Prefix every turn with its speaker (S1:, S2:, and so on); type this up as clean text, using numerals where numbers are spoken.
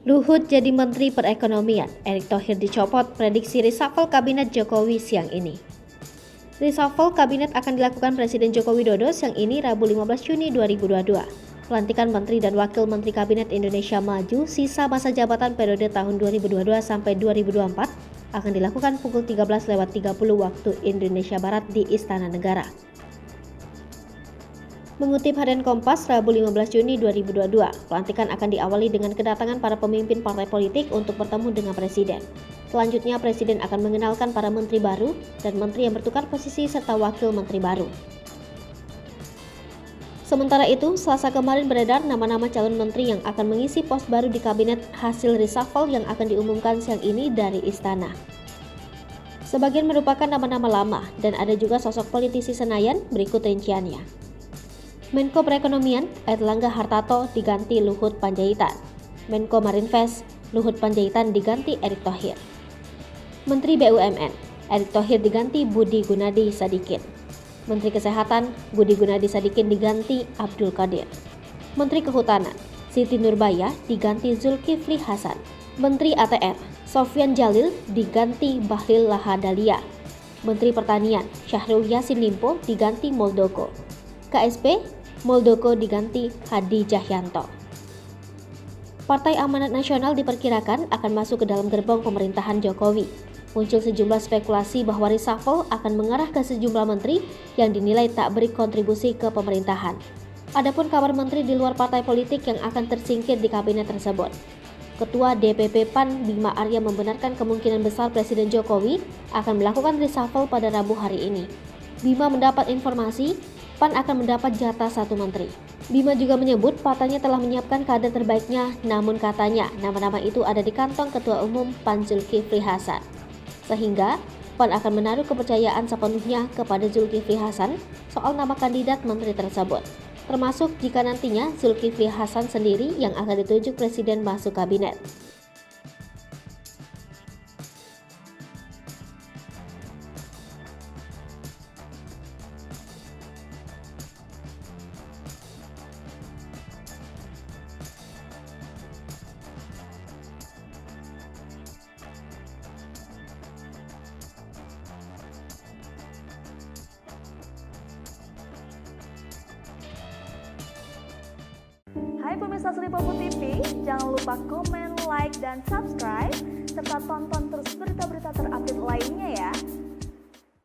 S1: Luhut jadi Menteri Perekonomian, Erick Thohir dicopot, prediksi reshuffle Kabinet Jokowi siang ini. Reshuffle Kabinet akan dilakukan Presiden Joko Widodo siang ini Rabu 15 Juni 2022. Pelantikan Menteri dan Wakil Menteri Kabinet Indonesia Maju sisa masa jabatan periode tahun 2022 sampai 2024 akan dilakukan pukul 13.30 waktu Indonesia Barat di Istana Negara. Mengutip Harian Kompas, Rabu 15 Juni 2022, pelantikan akan diawali dengan kedatangan para pemimpin partai politik untuk bertemu dengan Presiden. Selanjutnya, Presiden akan mengenalkan para menteri baru dan menteri yang bertukar posisi serta wakil menteri baru. Sementara itu, Selasa kemarin beredar nama-nama calon menteri yang akan mengisi pos baru di kabinet hasil reshuffle yang akan diumumkan siang ini dari Istana. Sebagian merupakan nama-nama lama dan ada juga sosok politisi Senayan, berikut rinciannya. Menko Perekonomian, Airlangga Hartarto diganti Luhut Panjaitan. Menko Marinvest, Luhut Panjaitan diganti Erick Thohir. Menteri BUMN, Erick Thohir diganti Budi Gunadi Sadikin. Menteri Kesehatan, Budi Gunadi Sadikin diganti Abdul Qadir. Menteri Kehutanan, Siti Nurbaya diganti Zulkifli Hasan. Menteri ATR, Sofyan Jalil diganti Bahlil Lahadalia. Menteri Pertanian, Syahrul Yassin Limpo diganti Muldoko. KSP, Muldoko diganti Hadi Cahyanto. Partai Amanat Nasional diperkirakan akan masuk ke dalam gerbong pemerintahan Jokowi. Muncul sejumlah spekulasi bahwa reshuffle akan mengarah ke sejumlah menteri yang dinilai tak beri kontribusi ke pemerintahan. Adapun kabar menteri di luar partai politik yang akan tersingkir di kabinet tersebut. Ketua DPP PAN Bima Arya membenarkan kemungkinan besar Presiden Jokowi akan melakukan reshuffle pada Rabu hari ini. Bima mendapat informasi PAN akan mendapat jatah satu menteri. Bima juga menyebut partainya telah menyiapkan kader terbaiknya, namun katanya nama-nama itu ada di kantong Ketua Umum PAN Zulkifli Hasan. Sehingga PAN akan menaruh kepercayaan sepenuhnya kepada Zulkifli Hasan soal nama kandidat menteri tersebut. Termasuk jika nantinya Zulkifli Hasan sendiri yang akan ditunjuk Presiden masuk kabinet.
S2: Hai pemirsa Sri Popo TV, jangan lupa komen, like, dan subscribe, serta tonton terus berita-berita terupdate lainnya ya.